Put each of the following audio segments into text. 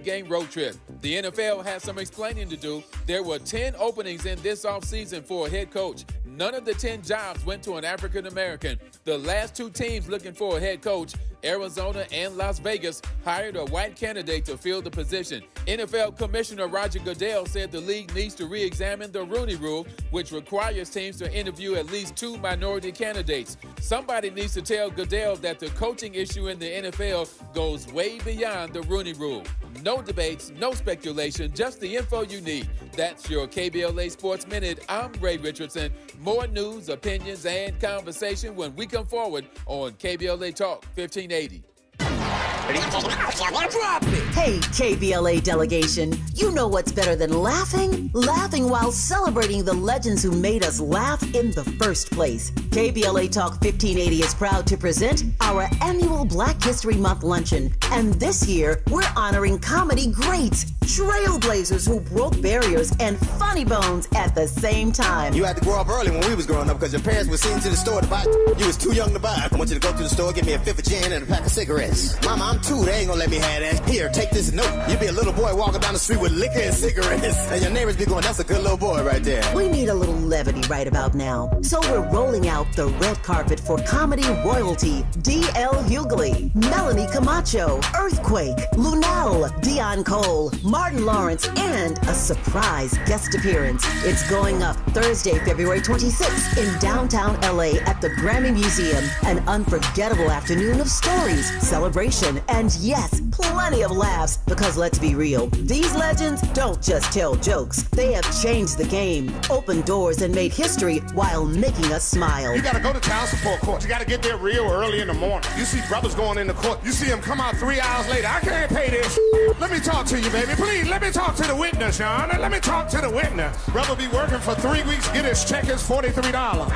8-game road trip. The NFL has some explaining to do. There were 10 openings in this offseason for a head coach. None of the 10 jobs went to an African American. The last two teams looking for a head coach, Arizona and Las Vegas, hired a white candidate to fill the position. NFL Commissioner Roger Goodell said the league needs to re-examine the Rooney Rule, which requires teams to interview at least 2 minority candidates. Somebody needs to tell Goodell that the coaching issue in the NFL goes way beyond the Rooney Rule. No debates, no speculation, just the info you need. That's your KBLA Sports Minute. I'm Ray Richardson. More news, opinions, and conversation when we come forward on KBLA Talk 1580. Hey, KBLA delegation, you know what's better than laughing? Laughing while celebrating the legends who made us laugh in the first place. KBLA Talk 1580 is proud to present our annual Black History Month luncheon. And this year, we're honoring comedy greats, trailblazers who broke barriers, and funny bones at the same time. You had to grow up early when we was growing up because your parents were sent to the store to buy. You was too young to buy. I want you to go to the store, get me a fifth of gin and a pack of cigarettes. Mama, I'm 2, they ain't gonna let me have that. Here, take this note. You be a little boy walking down the street with liquor and cigarettes. And your neighbors be going, that's a good little boy right there. We need a little levity right about now. So we're rolling out the red carpet for comedy royalty. D.L. Hughley, Melanie Camacho, Earthquake, Lunel, Dion Cole, Martin Lawrence, and a surprise guest appearance. It's going up Thursday, February 26th in downtown LA at the Grammy Museum. An unforgettable afternoon of stories, celebration, and yes, plenty of laughs, because let's be real, these legends don't just tell jokes. They have changed the game, opened doors, and made history while making us smile. You gotta go to child support court. You gotta get there real early in the morning. You see brothers going into court. You see them come out 3 hours later. I can't pay this. Let me talk to you, baby. Please, let me talk to the witness, Your Honor. Let me talk to the witness. Brother be working for 3 weeks, get his check is $43.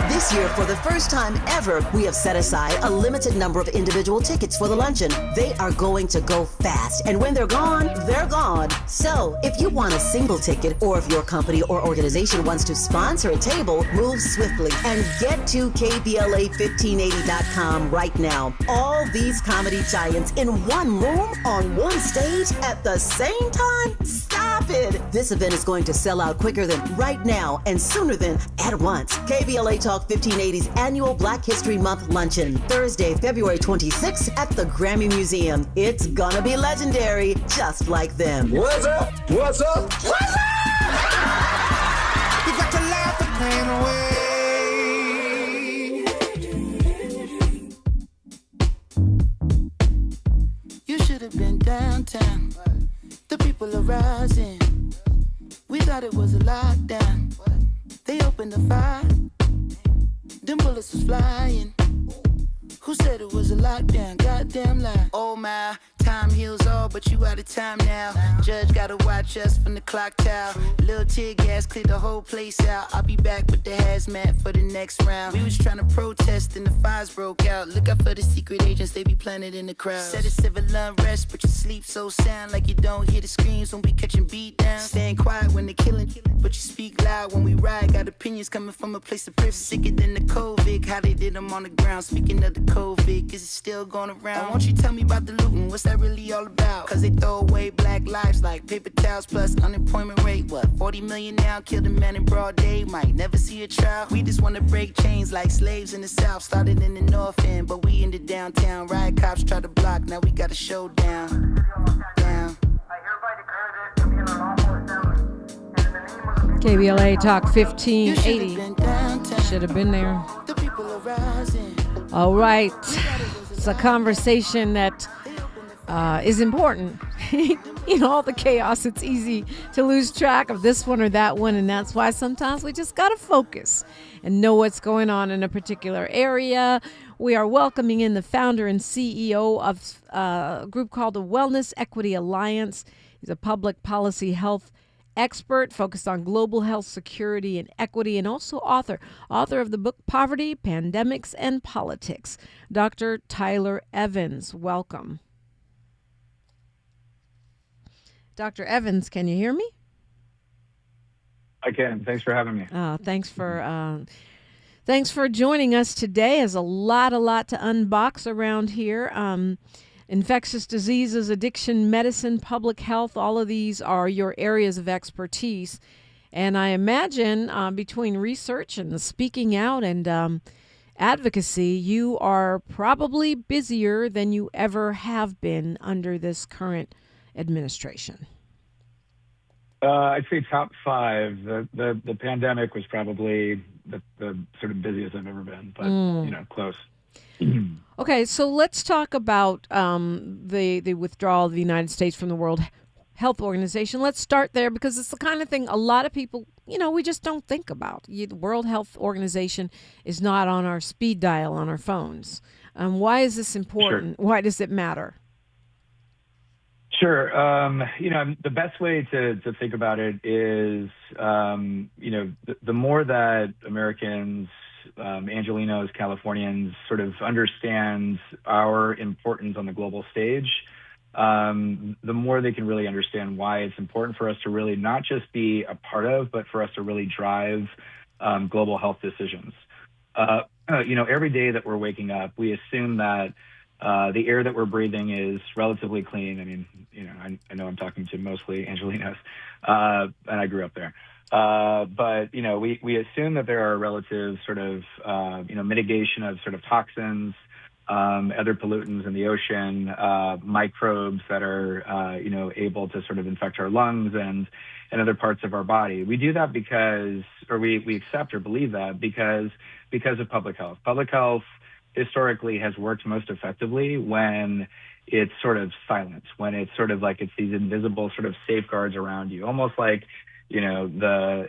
This year, for the first time ever, we have set aside a limited number of individual tickets for the luncheon. They are going to go fast, and when they're gone, they're gone. So, if you want a single ticket, or if your company or organization wants to sponsor a table, move swiftly and get to KBLA1580.com right now. All these comedy giants in one room on one stage at the same time? Stop it! This event is going to sell out quicker than right now and sooner than at once. KBLA Talk 1580's annual Black History Month luncheon, Thursday, February 26th at the Grammy Museum. It's gonna be legendary, just like them. What's up? What's up? What's up? You got to laugh the pain away. You should have been downtown. The people are rising. We thought it was a lockdown. They opened the fire. Them bullets was flying. Who said it was a lockdown? Goddamn lie. Oh my, time heals all, but you out of time now. Judge gotta watch us from the clock tower. Little tear gas cleared the whole place out. I'll be back with the hazmat for the next round. We was trying to protest and the fires broke out. Look out for the secret agents, they be planted in the crowd. Set a civil unrest, but you sleep so sound like you don't hear the screams when we catching beat down. Staying quiet when they killing, but you speak loud when we ride. Got opinions coming from a place of privilege. Sicker than the COVID, how they did them on the ground. Speaking of the COVID, is it still going around? Won't you tell me about the looting? What's that really all about? Cause they throw away black lives like paper towels plus unemployment rate. What, 40 million now? Killed a man in broad day. Might never see a trial. We just wanna break chains like slaves in the south. Started in the north end, but we in the downtown. Riot cops try to block, now we got a showdown. Down. KBLA Talk 1580. Should have been there. The people are rising. All right. It's a conversation that is important. In all the chaos, it's easy to lose track of this one or that one, and that's why sometimes we just got to focus and know what's going on in a particular area. We are welcoming in the founder and CEO of a group called the Wellness Equity Alliance. He's a public policy health expert focused on global health security and equity, and also author of the book Poverty, Pandemics, and Politics. Dr. Tyler Evans, welcome. Dr. Evans, can you hear me? I can. Thanks for having me. Thanks for joining us today. There's a lot to unbox around here. infectious diseases, addiction, medicine, public health, all of these are your areas of expertise. And I imagine between research and the speaking out and advocacy, you are probably busier than you ever have been under this current administration. I'd say top 5. The pandemic was probably the sort of busiest I've ever been, but close. Okay, so let's talk about the withdrawal of the United States from the World Health Organization. Let's start there because it's the kind of thing a lot of people, we just don't think about. The World Health Organization is not on our speed dial on our phones. Why is this important? Sure. Why does it matter? Sure. The best way to think about it is, the more that Americans, Angelenos, Californians sort of understand our importance on the global stage, the more they can really understand why it's important for us to really not just be a part of, but for us to really drive global health decisions. Every day that we're waking up, we assume that the air that we're breathing is relatively clean. I mean, I know I'm talking to mostly Angelenos, and I grew up there. But we assume that there are relative sort of, mitigation of sort of toxins, other pollutants in the ocean, microbes that are, able to sort of infect our lungs and other parts of our body. We do that we accept or believe that because of public health. Public health historically has worked most effectively when it's sort of silent, when it's sort of like it's these invisible sort of safeguards around you, almost like, the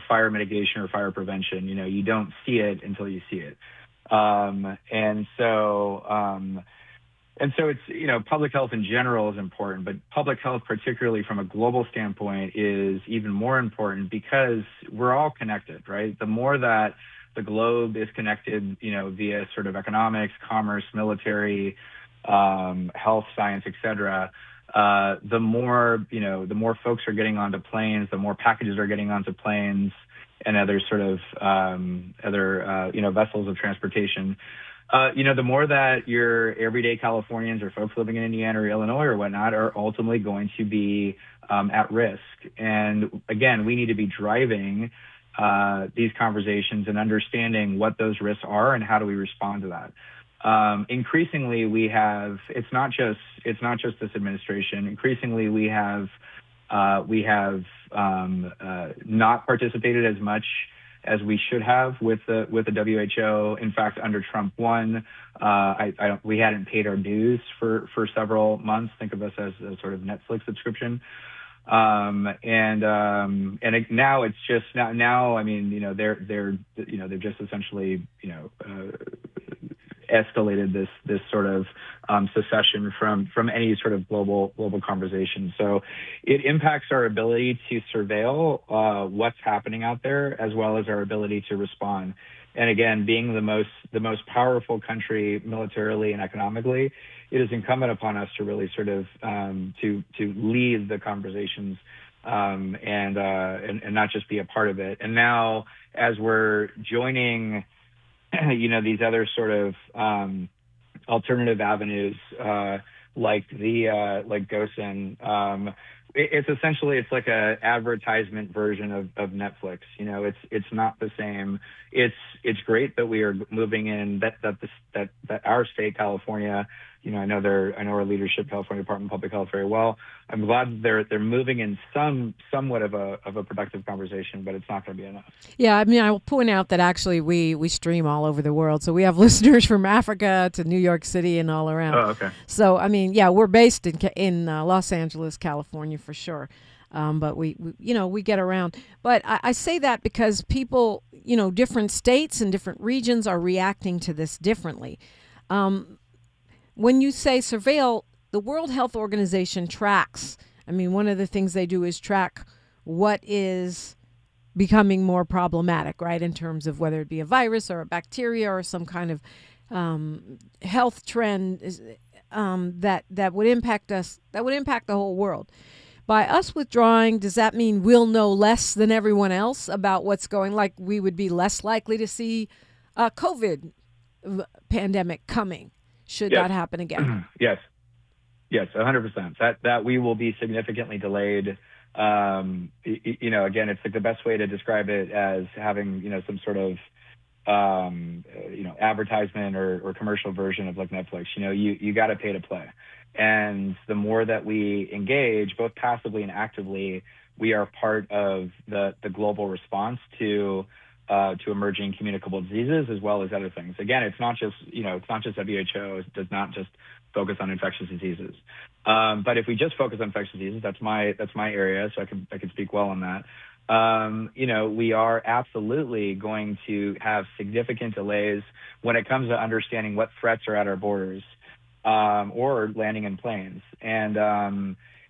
fire mitigation or fire prevention. You don't see it until you see it. And so it's, public health in general is important, but public health, particularly from a global standpoint, is even more important because we're all connected, right? The more that the globe is connected, via sort of economics, commerce, military, health, science, et cetera, the more folks are getting onto planes, the more packages are getting onto planes and other sort of, vessels of transportation. The more that your everyday Californians or folks living in Indiana or Illinois or whatnot are ultimately going to be at risk. And again, we need to be driving these conversations and understanding what those risks are and how do we respond to that. Increasingly, it's not just this administration. Increasingly, we have not participated as much as we should have with the WHO. In fact, under Trump 1, we hadn't paid our dues for several months. Think of us as a sort of Netflix subscription. Now it's just now. I mean, they've just essentially, escalated this sort of secession from any sort of global conversation. So it impacts our ability to surveil what's happening out there, as well as our ability to respond. And again, being the most powerful country militarily and economically, it is incumbent upon us to really sort of to lead the conversations and not just be a part of it. And now, as we're joining, these other sort of alternative avenues like GoSN, it's essentially like a advertisement version of Netflix. It's not the same. It's great that we are moving in that our state, California. I know our leadership, California Department of Public Health, very well. I'm glad they're moving in somewhat of a productive conversation, but it's not going to be enough. Yeah, I mean, I will point out that actually we stream all over the world, so we have listeners from Africa to New York City and all around. Oh, okay. So I mean, yeah, we're based in Los Angeles, California, for sure. But we get around. But I say that because people, different states and different regions are reacting to this differently. When you say surveil, the World Health Organization tracks. I mean, one of the things they do is track what is becoming more problematic, right, in terms of whether it be a virus or a bacteria or some kind of health trend that would impact us, that would impact the whole world. By us withdrawing, does that mean we'll know less than everyone else about what's going, like we would be less likely to see a COVID pandemic coming? Should that happen again? Yes. Yes, 100%. That we will be significantly delayed. Again, it's like the best way to describe it as having, some sort of, advertisement or commercial version of like Netflix. You got to pay to play. And the more that we engage, both passively and actively, we are part of the global response to emerging communicable diseases as well as other things. Again, it's not just WHO. It does not just focus on infectious diseases. But if we just focus on infectious diseases, that's my area, so I can speak well on that. We are absolutely going to have significant delays when it comes to understanding what threats are at our borders, or landing in planes. And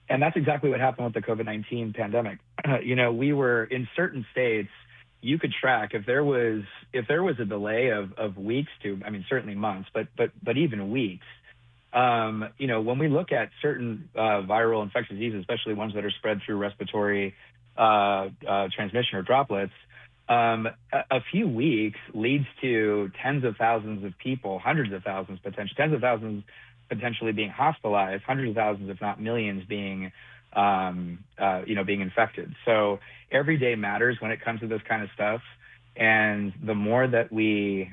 that's exactly what happened with the COVID-19 pandemic. We were in certain states, you could track if there was a delay of weeks to, certainly months, but even weeks. When we look at certain viral infectious diseases, especially ones that are spread through respiratory transmission or droplets, a few weeks leads to tens of thousands of people, hundreds of thousands, tens of thousands potentially being hospitalized, hundreds of thousands, if not millions, being infected. So every day matters when it comes to this kind of stuff. And the more that we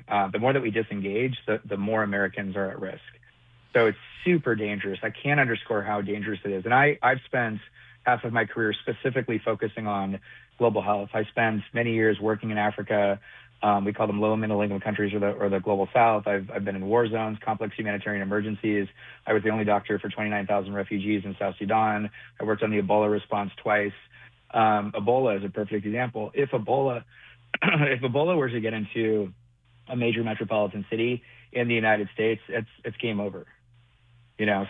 disengage, the more Americans are at risk. So it's super dangerous. I can't underscore how dangerous it is. And I've spent half of my career specifically focusing on global health. I spent many years working in Africa. We call them low and middle income countries or the global south. I've been in war zones, complex humanitarian emergencies. I was the only doctor for 29,000 refugees in South Sudan. I worked on the Ebola response twice. Ebola is a perfect example. If Ebola were to get into a major metropolitan city in the United States, it's game over.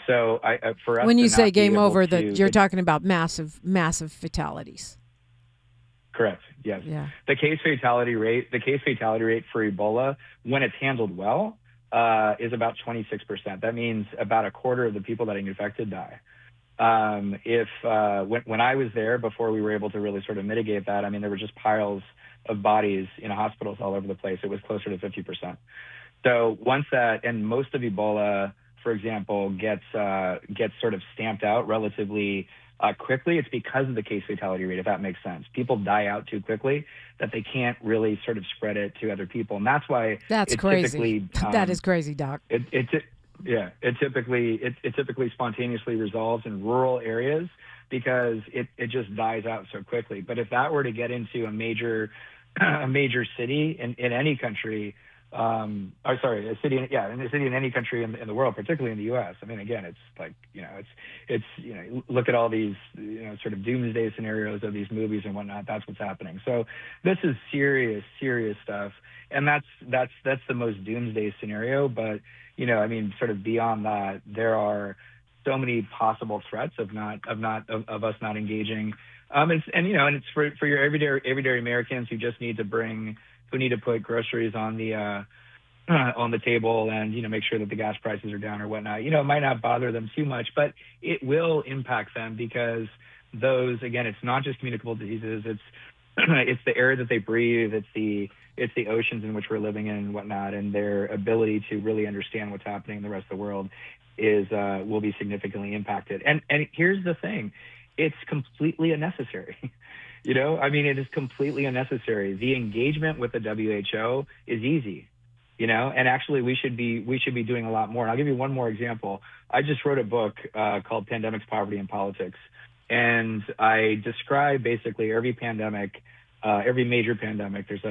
So for us, when you say game over, you're talking about massive fatalities. Correct. Yes. Yeah. The case fatality rate for Ebola, when it's handled well, is about 26%. That means about a quarter of the people that are infected die. When I was there, before we were able to really sort of mitigate that, there were just piles of bodies in hospitals all over the place. It was closer to 50%. So once that, and most of Ebola, for example, gets sort of stamped out relatively quickly, it's because of the case fatality rate, if that makes sense. People die out too quickly that they can't really sort of spread it to other people. And that's why that's crazy. That is crazy, Doc. It typically spontaneously resolves in rural areas because it just dies out so quickly. But if that were to get into a major city in any country, in a city in any country in the world, particularly in the U.S. Again, it's like, look at all these, sort of doomsday scenarios of these movies and whatnot. That's what's happening. So this is serious stuff. And that's the most doomsday scenario. But, sort of beyond that, there are so many possible threats of us not engaging. It's for your everyday Americans who just need to put groceries on the table and, make sure that the gas prices are down or whatnot. It might not bother them too much, but it will impact them because those, again, it's not just communicable diseases. It's the air that they breathe. It's the oceans in which we're living in and whatnot, and their ability to really understand what's happening in the rest of the world will be significantly impacted. And here's the thing. It's completely unnecessary. It is completely unnecessary. The engagement with the WHO is easy, and actually we should be doing a lot more. And I'll give you one more example. I just wrote a book called Pandemics, Poverty, and Politics. And I describe basically every pandemic, every major pandemic. There's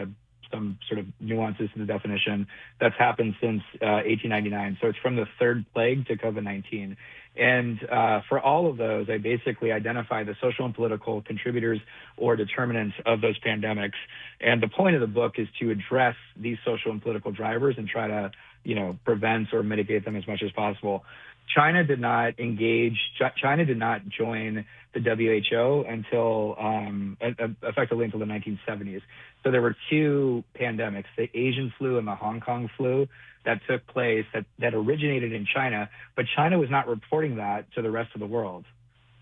some sort of nuances to the definition that's happened since 1899. So it's from the third plague to COVID-19. And for all of those, I basically identify the social and political contributors or determinants of those pandemics. And the point of the book is to address these social and political drivers and try to, prevent or mitigate them as much as possible. China did not join the WHO until effectively until the 1970s. So there were two pandemics, the Asian flu and the Hong Kong flu, that took place that originated in China, but China was not reporting that to the rest of the world.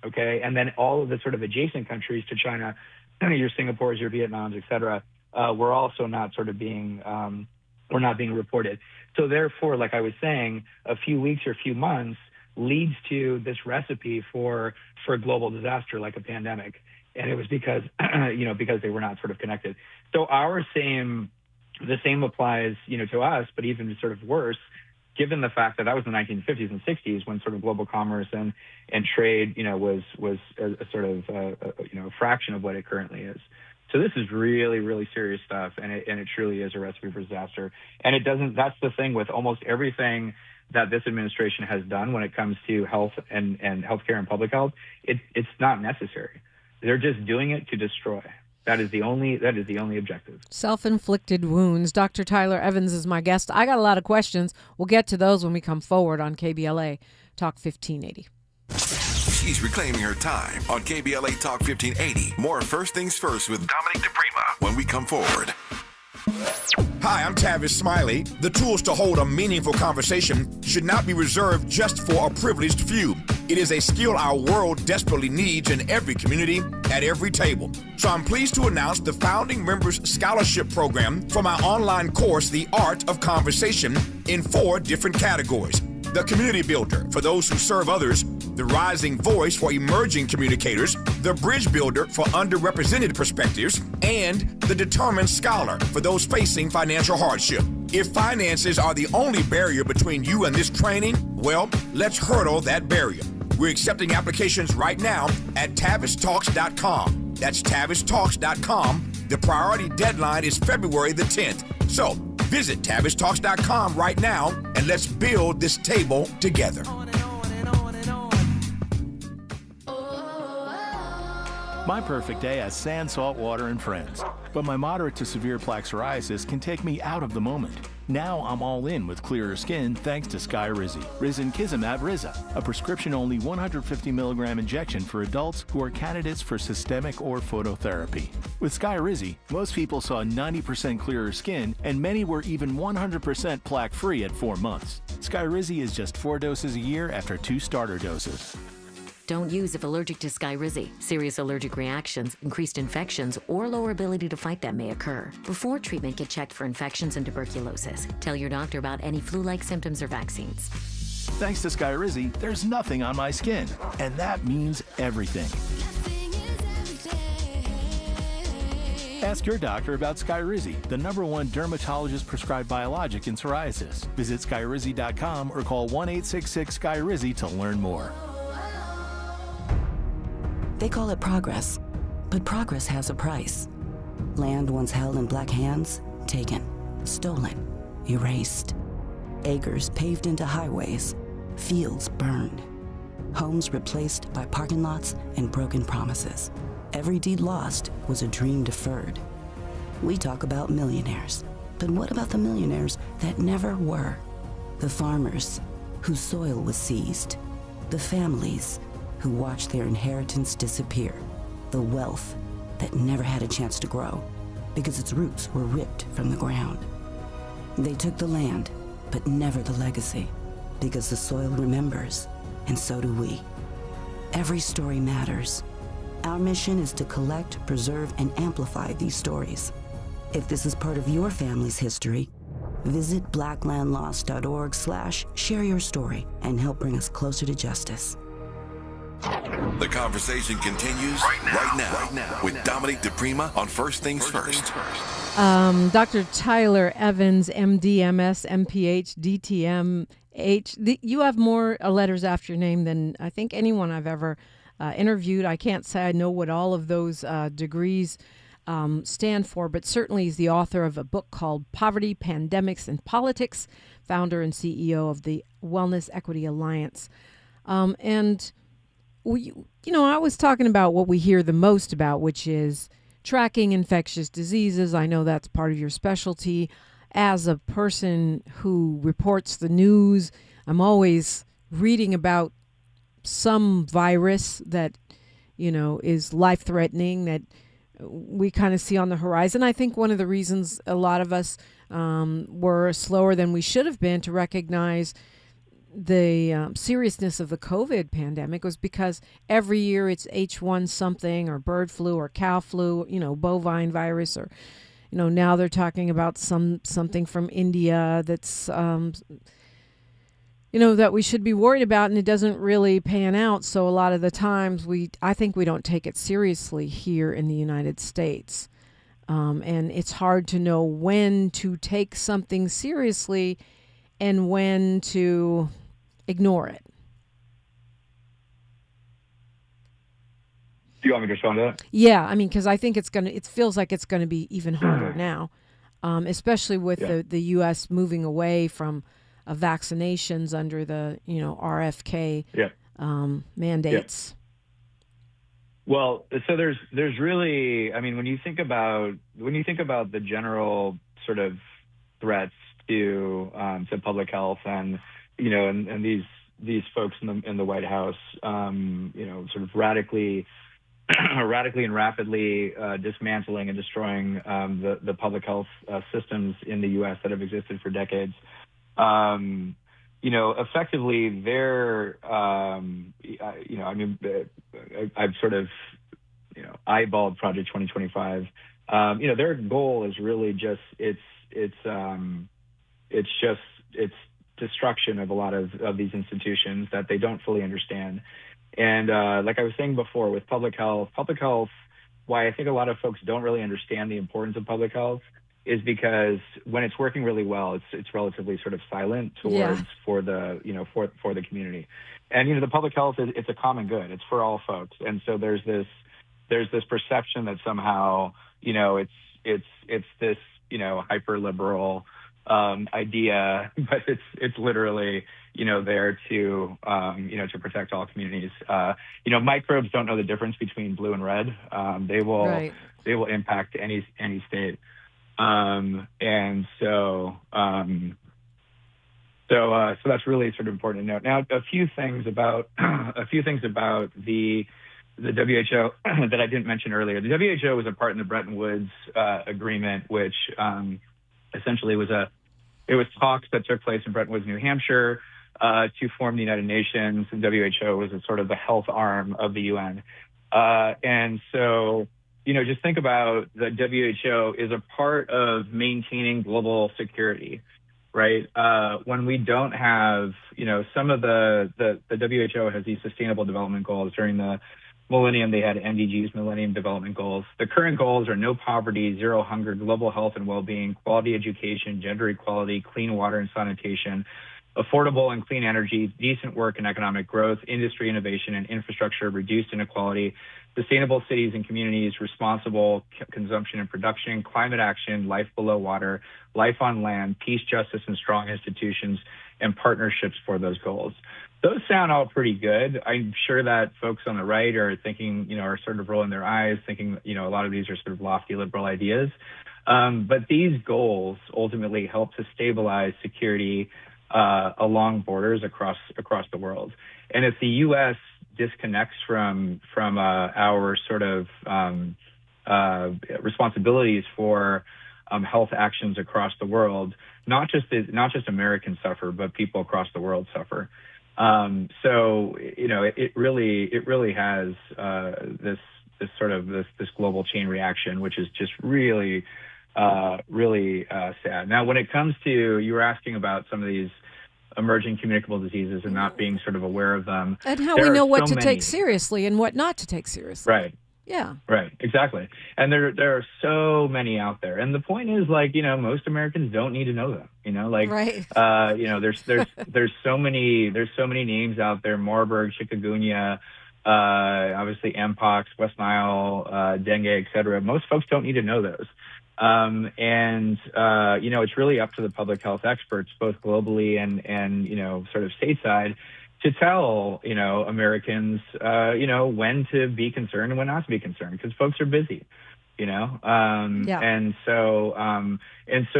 Okay. And then all of the sort of adjacent countries to China, your Singapores, your Vietnams, et cetera, were also not sort of being reported. So therefore, like I was saying, a few weeks or a few months leads to this recipe for a global disaster like a pandemic. And it was because, because they were not sort of connected. So the same applies, to us, but even sort of worse, given the fact that was the 1950s and 60s when sort of global commerce and trade, was a sort of, a fraction of what it currently is. So this is really, really serious stuff, and it truly is a recipe for disaster. And that's the thing with almost everything that this administration has done when it comes to health and healthcare and public health. It's not necessary. They're just doing it to destroy. That is the only objective. Self-inflicted wounds. Dr. Tyler Evans is my guest. I got a lot of questions. We'll get to those when we come forward on KBLA Talk 1580. She's reclaiming her time on KBLA Talk 1580. More First Things First with Dominic DePrima when we come forward. Hi, I'm Tavis Smiley. The tools to hold a meaningful conversation should not be reserved just for a privileged few. It is a skill our world desperately needs in every community, at every table. So I'm pleased to announce the Founding Members Scholarship Program for my online course, The Art of Conversation, in 4 different categories. The Community Builder, for those who serve others, the Rising Voice for emerging communicators, the Bridge Builder for underrepresented perspectives, and the Determined Scholar for those facing financial hardship. If finances are the only barrier between you and this training, well, let's hurdle that barrier. We're accepting applications right now at TavisTalks.com. That's TavisTalks.com. The priority deadline is February the 10th. So visit TavisTalks.com right now and let's build this table together. My perfect day has sand, salt water, and friends. But my moderate to severe plaque psoriasis can take me out of the moment. Now I'm all in with clearer skin thanks to Skyrizi. Risankizumab Riza, a prescription-only 150 milligram injection for adults who are candidates for systemic or phototherapy. With Skyrizi, most people saw 90% clearer skin, and many were even 100% plaque-free at 4 months. Skyrizi is just 4 doses a year after 2 starter doses. Don't use if allergic to Skyrizi. Serious allergic reactions, increased infections, or lower ability to fight them may occur. Before treatment, get checked for infections and tuberculosis. Tell your doctor about any flu-like symptoms or vaccines. Thanks to Skyrizi, there's nothing on my skin, and that means everything. Ask your doctor about Skyrizi, the #1 dermatologist-prescribed biologic in psoriasis. Visit Skyrizi.com or call 1-866-SKYRIZI to learn more. They call it progress, but progress has a price. Land once held in black hands, taken, stolen, erased. Acres paved into highways, fields burned. Homes replaced by parking lots and broken promises. Every deed lost was a dream deferred. We talk about millionaires, but what about the millionaires that never were? The farmers whose soil was seized, the families who watched their inheritance disappear, the wealth that never had a chance to grow because its roots were ripped from the ground. They took the land, but never the legacy, because the soil remembers, and so do we. Every story matters. Our mission is to collect, preserve, and amplify these stories. If this is part of your family's history, visit blacklandlost.org/share your story and help bring us closer to justice. The conversation continues right now with Dominic DePrima on First Things First. Dr. Tyler Evans, MD, MS, MPH, DTM&H. You have more letters after your name than I think anyone I've ever interviewed. I can't say I know what all of those degrees stand for, but certainly he's the author of a book called Poverty, Pandemics, and Politics, founder and CEO of the Wellness Equity Alliance. And I was talking about what we hear the most about, which is tracking infectious diseases. I know that's part of your specialty. As a person who reports the news, I'm always reading about some virus that, is life-threatening that we kind of see on the horizon. I think one of the reasons a lot of us were slower than we should have been to recognize the seriousness of the COVID pandemic was because every year it's H1 something or bird flu or cow flu, bovine virus, or, now they're talking about something from India that's, that we should be worried about, and it doesn't really pan out. So a lot of the times I think we don't take it seriously here in the United States. And it's hard to know when to take something seriously and when to ignore it. Do you want me to respond to that? Yeah, I mean, because I think it feels like it's going to be even harder now, especially with the U.S. moving away from vaccinations under the RFK mandates. Yeah. Well, so there's really, I mean, when you think about the general sort of threats to public health, and and these folks in the White House, sort of radically and rapidly dismantling and destroying the public health systems in the U.S. that have existed for decades. Effectively, they're, I've sort of, eyeballed Project 2025. Their goal is really just it's destruction of a lot of these institutions that they don't fully understand. And like I was saying before, with public health, why I think a lot of folks don't really understand the importance of public health is because when it's working really well, it's relatively sort of silent for the community. And the public health it's a common good. It's for all folks. And so there's this perception that somehow it's this hyper liberal idea, but it's literally there to protect all communities. Microbes don't know the difference between blue and red. They will impact any state. And so that's really sort of important to note. Now, a few things about the WHO that I didn't mention earlier. The WHO was a part in the Bretton Woods agreement, which essentially it was talks that took place in Bretton Woods, New Hampshire, to form the United Nations. And WHO was a sort of the health arm of the UN. And so, just think about the WHO is a part of maintaining global security, right? When we don't have, some of the WHO has these sustainable development goals. During the millennium, they had MDGs, Millennium Development Goals. The current goals are no poverty, zero hunger, global health and well-being, quality education, gender equality, clean water and sanitation, affordable and clean energy, decent work and economic growth, industry innovation and infrastructure, reduced inequality, sustainable cities and communities, responsible consumption and production, climate action, life below water, life on land, peace, justice, and strong institutions, and partnerships for those goals. Those sound all pretty good. I'm sure that folks on the right are thinking, are sort of rolling their eyes, thinking, a lot of these are sort of lofty liberal ideas. But these goals ultimately help to stabilize security along borders across the world. And if the U.S. disconnects from our sort of responsibilities for health actions across the world, not just Americans suffer, but people across the world suffer. So it really has this global chain reaction, which is just really sad. Now, when it comes to, you were asking about some of these emerging communicable diseases and not being sort of aware of them. And how we know what to take seriously and what not to take seriously. Right. Yeah. Right. Exactly. And there are so many out there. And the point is, most Americans don't need to know them. Right. There's so many names out there: Marburg, chikungunya, obviously Mpox, West Nile, dengue, et cetera. Most folks don't need to know those. It's really up to the public health experts, both globally and sort of stateside, to tell, Americans, when to be concerned and when not to be concerned, because folks are busy, And so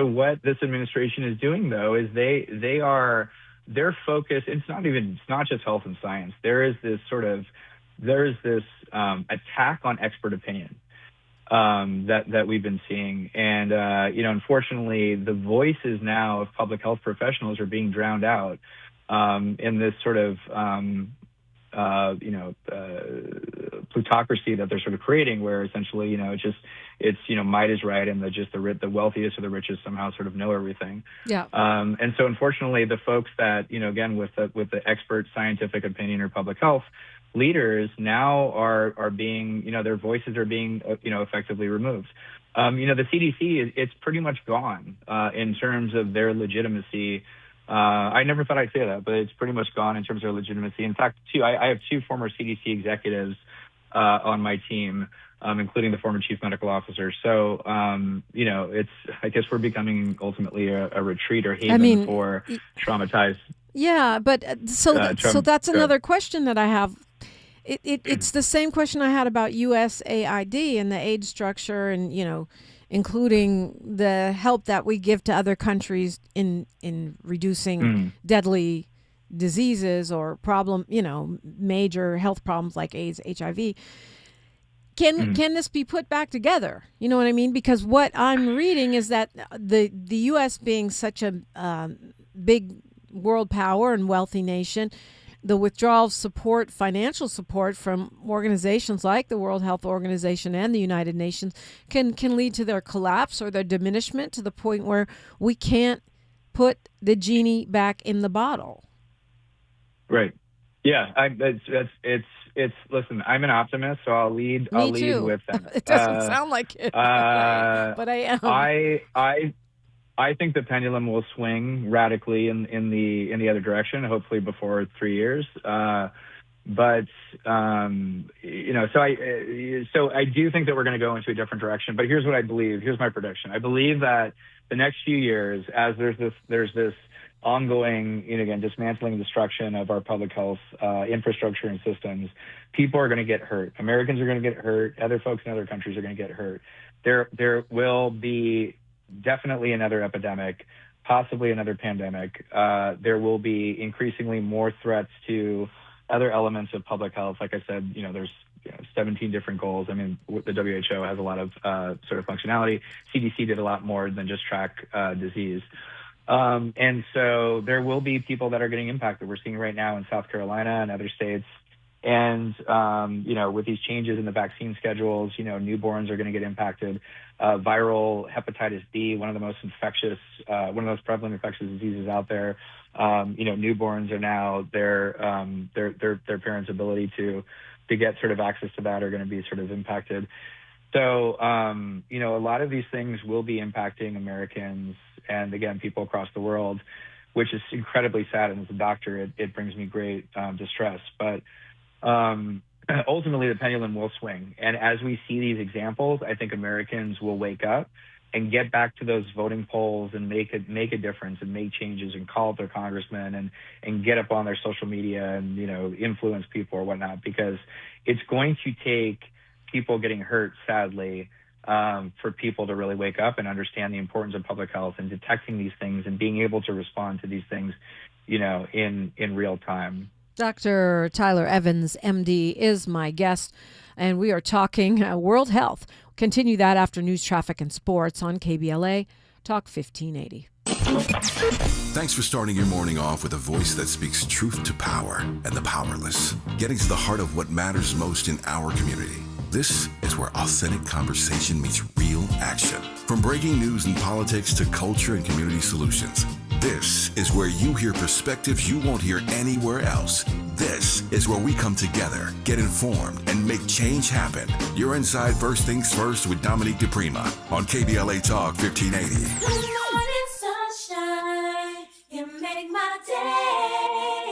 what this administration is doing, though, is their focus, it's not just health and science. There is this attack on expert opinion that we've been seeing. And, unfortunately, the voices now of public health professionals are being drowned out in this sort of plutocracy that they're sort of creating, where essentially, it's might is right, and the wealthiest or the richest somehow sort of know everything. Yeah. And so unfortunately, the folks that, again, with the expert scientific opinion or public health leaders now are being, their voices are being, effectively removed. The CDC, it's pretty much gone in terms of their legitimacy. I never thought I'd say that, but it's pretty much gone in terms of their legitimacy. In fact, I have two former CDC executives on my team, including the former chief medical officer. So, I guess we're becoming ultimately a retreat or haven for traumatized. Yeah, but so that's another question that I have. It's the same question I had about USAID and the aid structure, and including the help that we give to other countries in reducing deadly diseases or major health problems like AIDS, HIV. Can this be put back together? You know what I mean? Because what I'm reading is that the U.S. being such a big world power and wealthy nation, the withdrawal of support, financial support from organizations like the World Health Organization and the United Nations can lead to their collapse or their diminishment to the point where we can't put the genie back in the bottle. Right. Yeah. Listen, I'm an optimist, so I'll lead with them. It doesn't sound like it, but I am. I think the pendulum will swing radically in the other direction, hopefully before 3 years. So I do think that we're going to go into a different direction. But here's what I believe. Here's my prediction. I believe that the next few years, as there's this ongoing, again, dismantling and destruction of our public health infrastructure and systems, people are going to get hurt. Americans are going to get hurt. Other folks in other countries are going to get hurt. There will be definitely another epidemic, possibly another pandemic. There will be increasingly more threats to other elements of public health. Like I said, there's 17 different goals. I mean, the WHO has a lot of sort of functionality. CDC did a lot more than just track disease. And so there will be people that are getting impacted. We're seeing right now in South Carolina and other states. And, with these changes in the vaccine schedules, newborns are going to get impacted. Viral hepatitis B, one of the most prevalent infectious diseases out there. Newborns are now their parents' ability to get sort of access to that are going to be sort of impacted. So, a lot of these things will be impacting Americans and, again, people across the world, which is incredibly sad. And as a doctor, it brings me great distress. But ultimately, the pendulum will swing. And as we see these examples, I think Americans will wake up and get back to those voting polls and make a difference and make changes and call up their congressmen and get up on their social media and, influence people or whatnot, because it's going to take people getting hurt, sadly, for people to really wake up and understand the importance of public health and detecting these things and being able to respond to these things, in real time. Dr. Tyler Evans, MD, is my guest, and we are talking World Health. Continue that after news, traffic, and sports on KBLA Talk 1580. Thanks for starting your morning off with a voice that speaks truth to power and the powerless, getting to the heart of what matters most in our community. This is where authentic conversation meets real action. From breaking news and politics to culture and community solutions, this is where you hear perspectives you won't hear anywhere else. This is where we come together, get informed, and make change happen. You're inside First Things First with Dominique DePrima on KBLA Talk 1580. Good morning, sunshine. You make my day.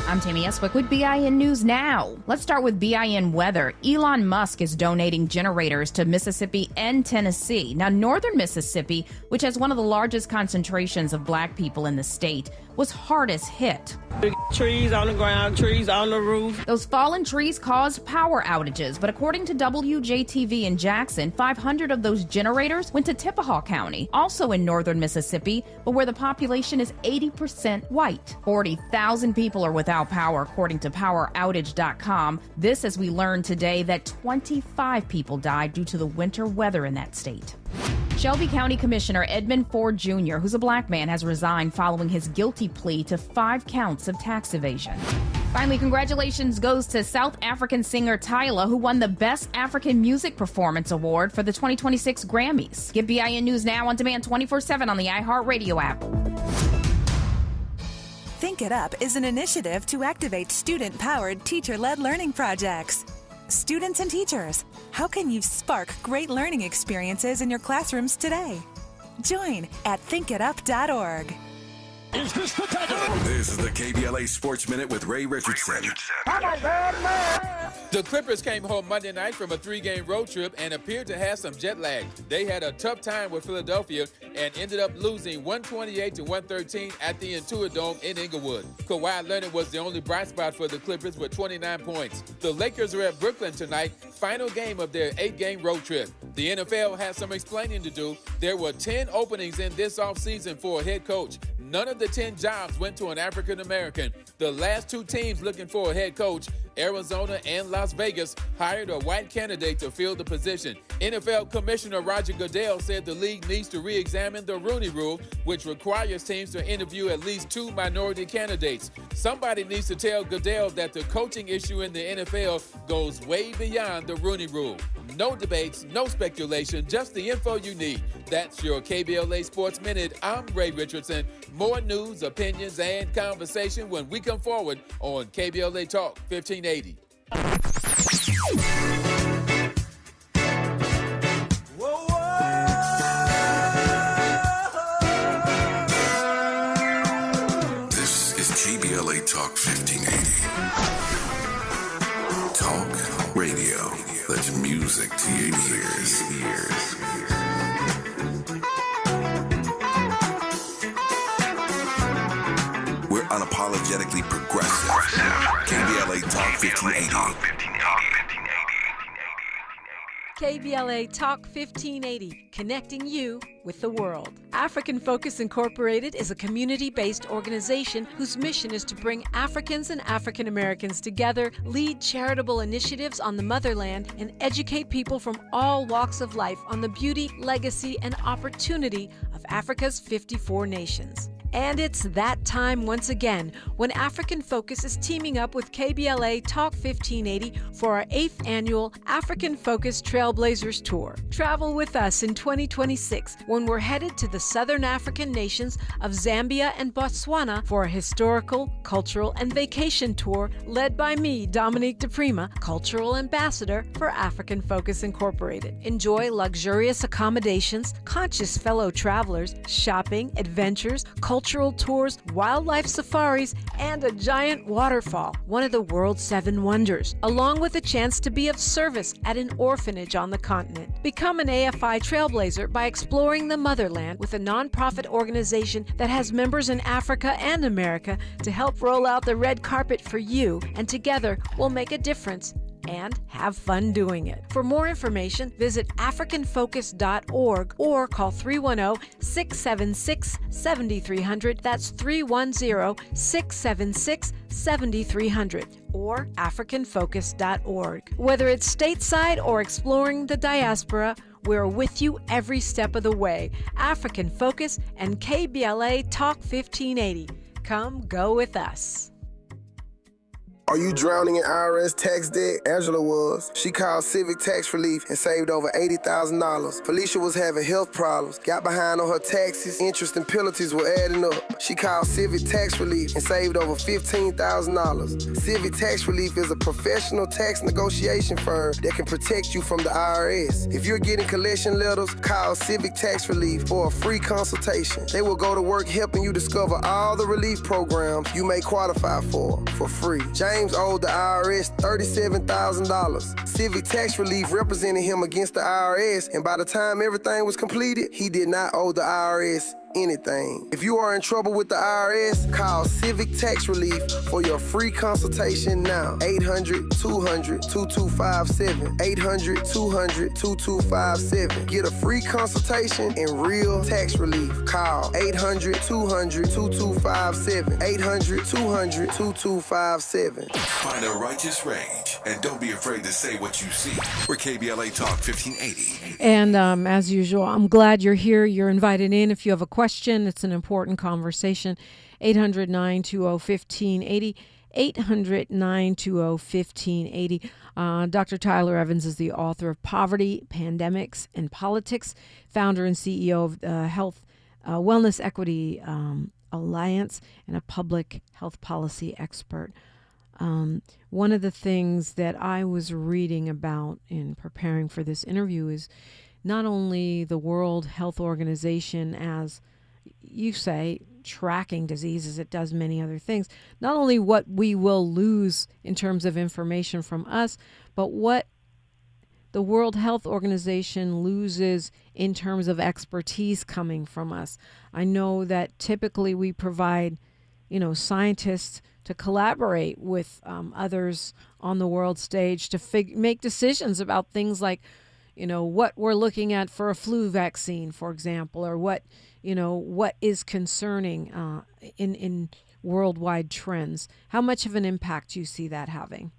I'm Tammy Eswick with BIN News Now. Let's start with BIN weather. Elon Musk is donating generators to Mississippi and Tennessee. Now, northern Mississippi, which has one of the largest concentrations of black people in the state, was hardest hit. Big trees on the ground, trees on the roof. Those fallen trees caused power outages, but according to WJTV in Jackson, 500 of those generators went to Tippahawk County, also in northern Mississippi, but where the population is 80% white. 40,000 people are without power, according to PowerOutage.com. This as we learned today that 25 people died due to the winter weather in that state. Shelby County Commissioner Edmund Ford Jr., who's a black man, has resigned following his guilty plea to 5 counts of tax evasion. Finally, congratulations goes to South African singer Tyla, who won the Best African Music Performance Award for the 2026 Grammys. Get BIN News Now on demand 24/7 on the iHeartRadio app. Think It Up is an initiative to activate student-powered, teacher-led learning projects. Students and teachers, how can you spark great learning experiences in your classrooms today? Join at thinkitup.org. Is this the time? This is the KBLA Sports Minute with Ray Richardson. The Clippers came home Monday night from a 3-game road trip and appeared to have some jet lag. They had a tough time with Philadelphia and ended up losing 128-113 at the Intuit Dome in Inglewood. Kawhi Leonard was the only bright spot for the Clippers with 29 points. The Lakers are at Brooklyn tonight, final game of their 8-game road trip. The NFL has some explaining to do. There were 10 openings in this offseason for a head coach. None of the 10 jobs went to an African American. The last 2 teams looking for a head coach, Arizona and Las Vegas, hired a white candidate to fill the position. NFL Commissioner Roger Goodell said the league needs to re-examine the Rooney Rule, which requires teams to interview at least 2 minority candidates. Somebody needs to tell Goodell that the coaching issue in the NFL goes way beyond the Rooney Rule. No debates, no speculation, just the info you need. That's your KBLA Sports Minute. I'm Ray Richardson. More news, opinions, and conversation when we come forward on KBLA Talk 1580. This is KBLA Talk 1580. Talk radio. That's music to your ears. We're unapologetically progressive. KBLA Talk 1580. KBLA Talk 1580, connecting you with the world. African Focus Incorporated is a community-based organization whose mission is to bring Africans and African Americans together, lead charitable initiatives on the motherland, and educate people from all walks of life on the beauty, legacy, and opportunity of Africa's 54 nations. And it's that time once again when African Focus is teaming up with KBLA Talk 1580 for our 8th annual African Focus Trailblazers Tour. Travel with us in 2026 when we're headed to the southern African nations of Zambia and Botswana for a historical, cultural, and vacation tour led by me, Dominique DePrima, Cultural Ambassador for African Focus Incorporated. Enjoy luxurious accommodations, conscious fellow travelers, shopping, adventures, cultural tours, wildlife safaris, and a giant waterfall, one of the world's 7 wonders, along with a chance to be of service at an orphanage on the continent. Become an AFI trailblazer by exploring the motherland with a nonprofit organization that has members in Africa and America to help roll out the red carpet for you, and together we'll make a difference and have fun doing it. For more information, visit africanfocus.org or call 310-676-7300. That's 310-676-7300 or africanfocus.org. Whether it's stateside or exploring the diaspora, we're with you every step of the way. African Focus and KBLA Talk 1580. Come go with us. Are you drowning in IRS tax debt? Angela was. She called Civic Tax Relief and saved over $80,000. Felicia was having health problems, got behind on her taxes, interest and penalties were adding up. She called Civic Tax Relief and saved over $15,000. Civic Tax Relief is a professional tax negotiation firm that can protect you from the IRS. If you're getting collection letters, call Civic Tax Relief for a free consultation. They will go to work helping you discover all the relief programs you may qualify for free. James owed the IRS $37,000. Civic Tax Relief represented him against the IRS, and by the time everything was completed, he did not owe the IRS anything. If you are in trouble with the IRS, call Civic Tax Relief for your free consultation now. 800-200-2257. 800-200-2257. Get a free consultation and real tax relief. Call 800-200-2257. 800-200-2257. Find a righteous rage and don't be afraid to say what you see. We're KBLA Talk 1580. And as usual, I'm glad you're here. You're invited in if you have a question. It's an important conversation. 800-920-1580. 800-920-1580. Dr. Tyler Evans is the author of Poverty, Pandemics, and Politics, founder and CEO of Health Wellness Equity Alliance, and a public health policy expert. One of the things that I was reading about in preparing for this interview is not only the World Health Organization, as you say, tracking diseases, it does many other things. Not only what we will lose in terms of information from us, but what the World Health Organization loses in terms of expertise coming from us. I know that typically we provide, scientists to collaborate with others on the world stage to make decisions about things like, what we're looking at for a flu vaccine, for example, or what is concerning in worldwide trends. How much of an impact do you see that having?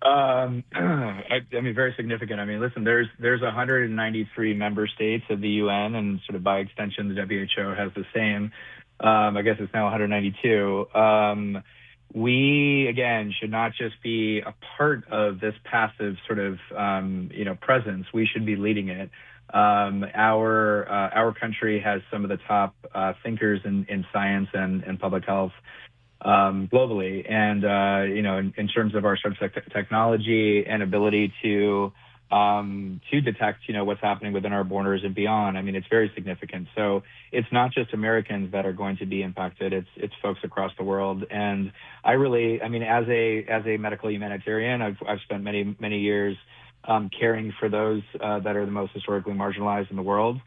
Very significant. Listen, there's 193 member states of the UN, and sort of by extension, the WHO has the same. I guess it's now 192. We, again, should not just be a part of this passive sort of, presence. We should be leading it. Our country has some of the top thinkers in science and public health globally, and in terms of our sort of technology and ability to detect what's happening within our borders and beyond. It's very significant. So it's not just Americans that are going to be impacted. It's folks across the world. And I really, as a medical humanitarian, I've spent many years caring for those that are the most historically marginalized in the world.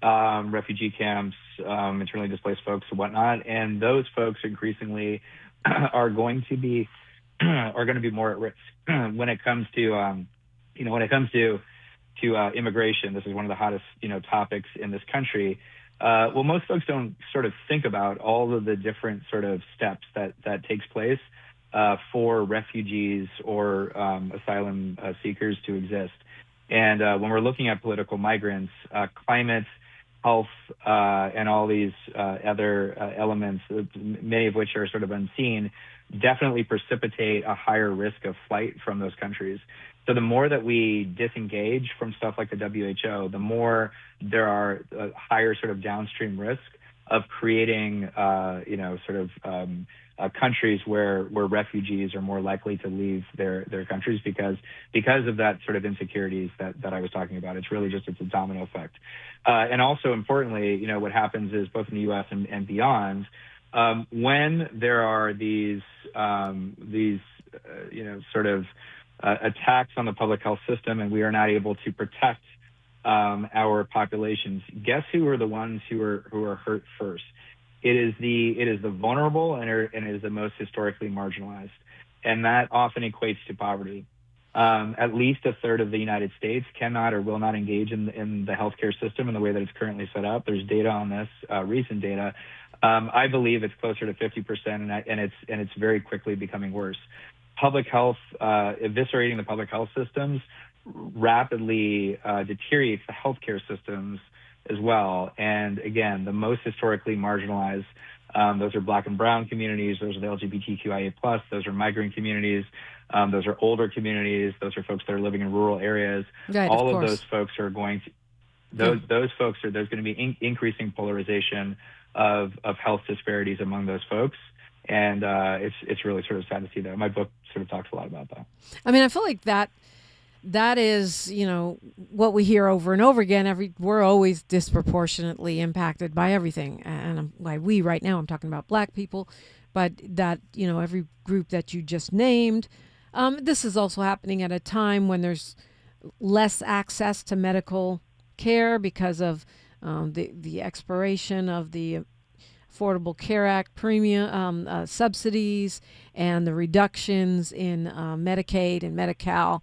Refugee camps, internally displaced folks and whatnot. And those folks increasingly are going to be more at risk when it comes to immigration. This is one of the hottest topics in this country. Most folks don't sort of think about all of the different sort of steps that takes place for refugees or asylum seekers to exist. And when we're looking at political migrants, climate, health, and all these other elements, many of which are sort of unseen, definitely precipitate a higher risk of flight from those countries. So the more that we disengage from stuff like the WHO, the more there are higher sort of downstream risk of creating, countries where refugees are more likely to leave their countries because of that sort of insecurities that I was talking about. It's really just, it's a domino effect. And also importantly, what happens is both in the U.S. and beyond, when there are these attacks on the public health system and we are not able to protect our populations, guess who are the ones who are hurt first? It is the vulnerable and it is the most historically marginalized. And that often equates to poverty. At least a third of the United States cannot or will not engage in the healthcare system in the way that it's currently set up. There's data on this, recent data. I believe it's closer to 50%, and it's very quickly becoming worse. Public health, eviscerating the public health systems rapidly deteriorates the healthcare systems as well. And again, the most historically marginalized, those are Black and brown communities, those are the LGBTQIA+, those are migrant communities, those are older communities, those are folks that are living in rural areas. Right, all of those folks are going to, there's going to be increasing polarization of health disparities among those folks. And it's really sort of sad to see that. My book sort of talks a lot about that. I feel like that is, what we hear over and over again. We're always disproportionately impacted by everything. And right now I'm talking about Black people, but that, every group that you just named, this is also happening at a time when there's less access to medical care because of the expiration of the Affordable Care Act premium subsidies and the reductions in Medicaid and Medi-Cal.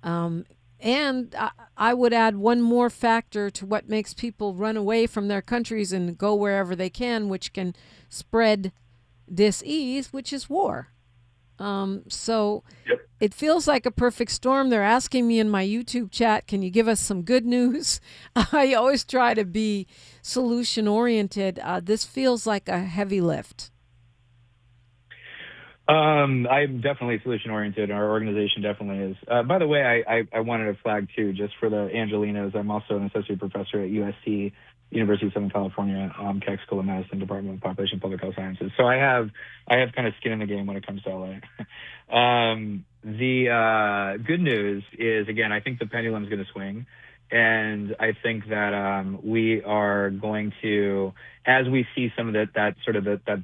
And I would add one more factor to what makes people run away from their countries and go wherever they can, which can spread dis-ease, which is war. It feels like a perfect storm. They're asking me in my YouTube chat, can you give us some good news? I always try to be solution oriented. This feels like a heavy lift. I'm definitely solution oriented. Our organization definitely is. By the way, I wanted to flag too, just for the Angelinos. I'm also an associate professor at USC, University of Southern California, Keck School of Medicine, Department of Population and Public Health Sciences. So I have kind of skin in the game when it comes to LA. The good news is, again, I think the pendulum is going to swing. And I think that we are going to, as we see some of that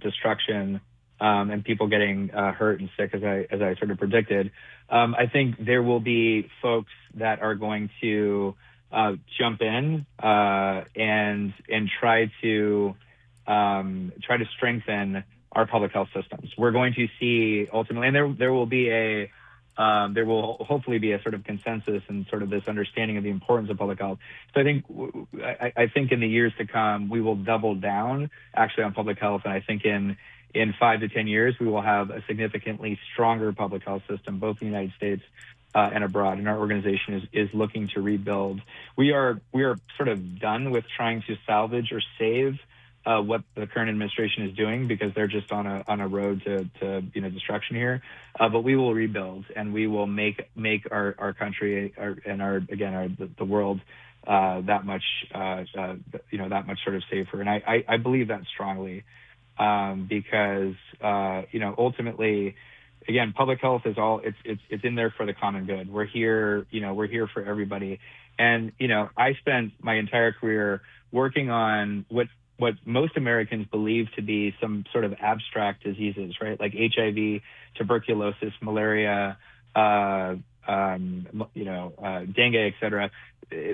destruction and people getting hurt and sick, as I sort of predicted, I think there will be folks that are going to jump in and try to strengthen our public health systems. We're going to see ultimately, and there will hopefully be a sort of consensus and sort of this understanding of the importance of public health. So I think in the years to come, we will double down actually on public health. And I think in 5 to 10 years, we will have a significantly stronger public health system, both in the United States and abroad. And our organization is looking to rebuild. We are sort of done with trying to salvage or save what the current administration is doing, because they're just on a road to destruction here. But we will rebuild, and we will make our country the world that much sort of safer. And I believe that strongly, because ultimately, again, public health is it's in there for the common good. We're here for everybody. And I spent my entire career working on what most Americans believe to be some sort of abstract diseases, right? Like HIV, tuberculosis, malaria, dengue, et cetera.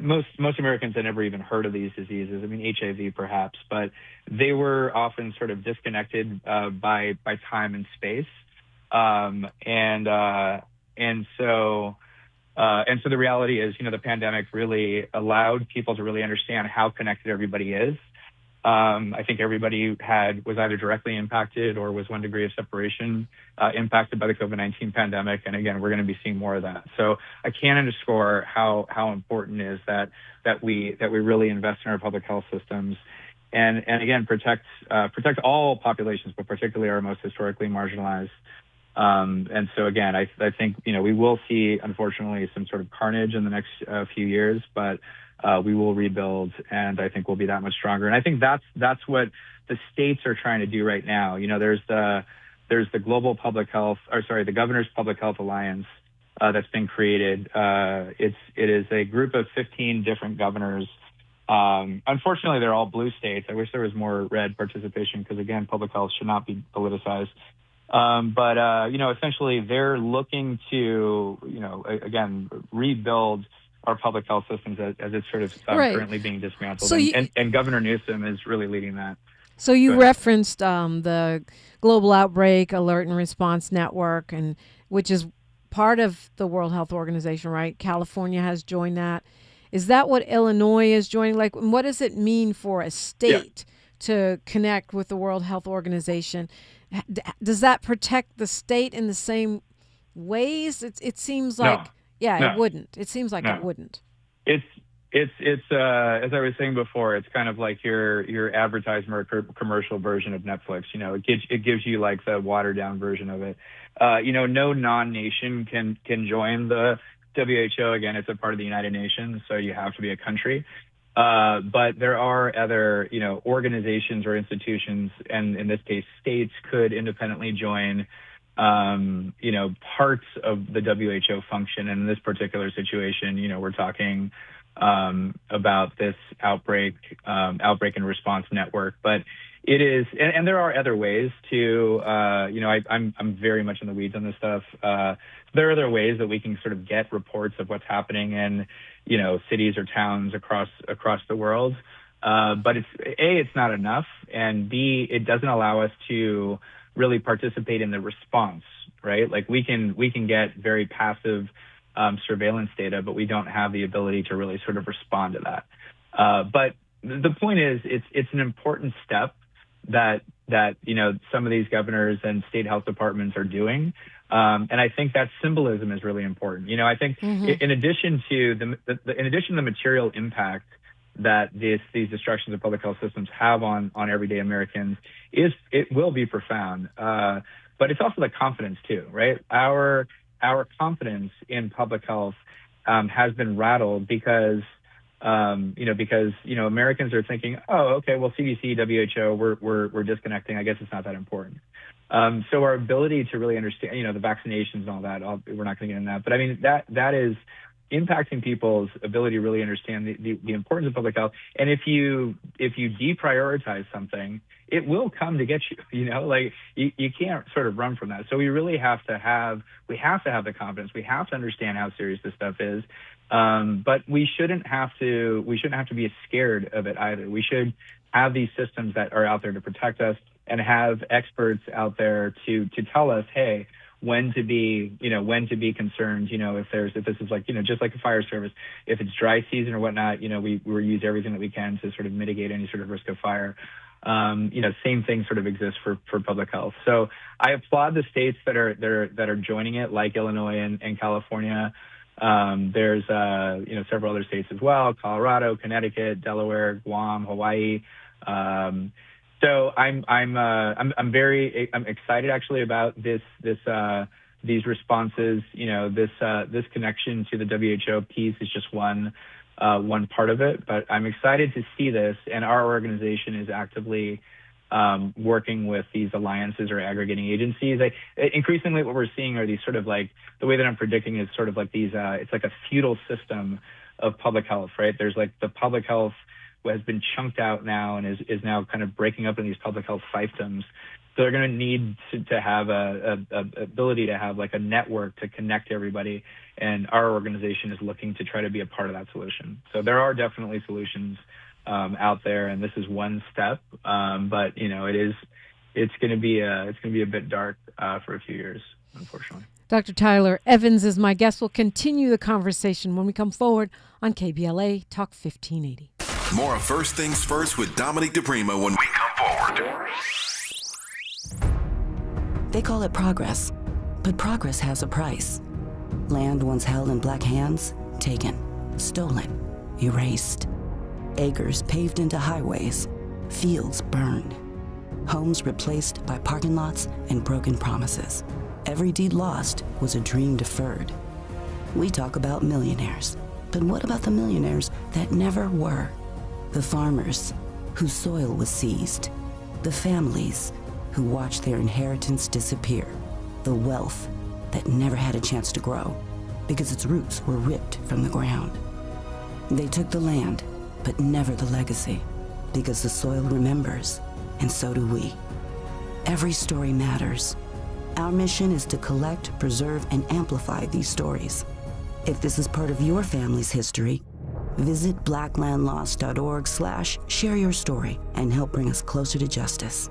Most Americans had never even heard of these diseases. I mean, HIV perhaps, but they were often sort of disconnected by time and space. And so the reality is, the pandemic really allowed people to really understand how connected everybody is. I think everybody was either directly impacted or was one degree of separation impacted by the COVID-19 pandemic. And again, we're going to be seeing more of that. So I can't underscore how important it is that we really invest in our public health systems and again, protect all populations, but particularly our most historically marginalized. And so again, I think, we will see, unfortunately, some sort of carnage in the next few years, but we will rebuild, and I think we'll be that much stronger. And I think that's what the states are trying to do right now. There's the global public health, the Governor's Public Health Alliance that's been created. It is a group of 15 different governors. Unfortunately, they're all blue states. I wish there was more red participation, because again, public health should not be politicized. But essentially, they're looking to, again, rebuild our public health systems as it's sort of currently being dismantled. So and Governor Newsom is really leading that. So you referenced the Global Outbreak Alert and Response Network, and which is part of the World Health Organization, right? California has joined that. Is that what Illinois is joining? Like, what does it mean for a state to connect with the World Health Organization? Does that protect the state in the same ways? It seems like it wouldn't. It seems like it wouldn't. It's as I was saying before, it's kind of like your advertisement or commercial version of Netflix. It gives you like the watered down version of it. No non-nation can join the WHO. Again, it's a part of the United Nations, so you have to be a country. But there are other, organizations or institutions, and in this case, states could independently join, parts of the WHO function. And in this particular situation, we're talking about this outbreak and response network. But it is, and there are other ways to, I'm very much in the weeds on this stuff. There are other ways that we can sort of get reports of what's happening in, cities or towns across the world. But it's not enough, and B, it doesn't allow us to really participate in the response, right? Like we can get very passive surveillance data, but we don't have the ability to really sort of respond to that. But the point is, it's an important step that some of these governors and state health departments are doing. And I think that symbolism is really important. I think in addition to the material impact that these destructions of public health systems have on everyday Americans, it will be profound. but it's also the confidence too, right? Our confidence in public health has been rattled because Americans are thinking, oh, okay, well, CDC, WHO, we're disconnecting. I guess it's not that important. So our ability to really understand, the vaccinations and all that, we're not going to get into that. But I mean, that is impacting people's ability to really understand the importance of public health. And if you deprioritize something, it will come to get you. You can't sort of run from that. So we really have to have the confidence. We have to understand how serious this stuff is. But we shouldn't have to be scared of it either. We should have these systems that are out there to protect us and have experts out there to tell us, hey, when to be concerned, if this is just like a fire service, if it's dry season or whatnot, we use everything that we can to sort of mitigate any sort of risk of fire. Same thing sort of exists for public health. So I applaud the states that are joining it, like Illinois and California. There's several other states as well: Colorado, Connecticut, Delaware, Guam, Hawaii. So I'm excited actually about these responses. This connection to the WHO piece is just one part of it, but I'm excited to see this, and our organization is actively working with these alliances or aggregating agencies. Increasingly, what we're seeing are these sort of like, the way that I'm predicting is sort of like these. It's like a feudal system of public health, right? There's like the public health has been chunked out now and is now kind of breaking up in these public health fiefdoms. So they're going to need to have a ability to have like a network to connect everybody. And our organization is looking to try to be a part of that solution. So there are definitely solutions out there, and this is one step. But it's going to be a bit dark for a few years, unfortunately. Dr. Tyler Evans is my guest. We'll continue the conversation when we come forward on KBLA Talk 1580. More of First Things First with Dominique DePrima when we come forward. They call it progress, but progress has a price. Land once held in black hands, taken, stolen, erased. Acres paved into highways, fields burned. Homes replaced by parking lots and broken promises. Every deed lost was a dream deferred. We talk about millionaires, but what about the millionaires that never were? The farmers whose soil was seized. The families who watched their inheritance disappear. The wealth that never had a chance to grow because its roots were ripped from the ground. They took the land, but never the legacy, because the soil remembers, and so do we. Every story matters. Our mission is to collect, preserve, and amplify these stories. If this is part of your family's history, visit blacklandlost.org/share your story and help bring us closer to justice.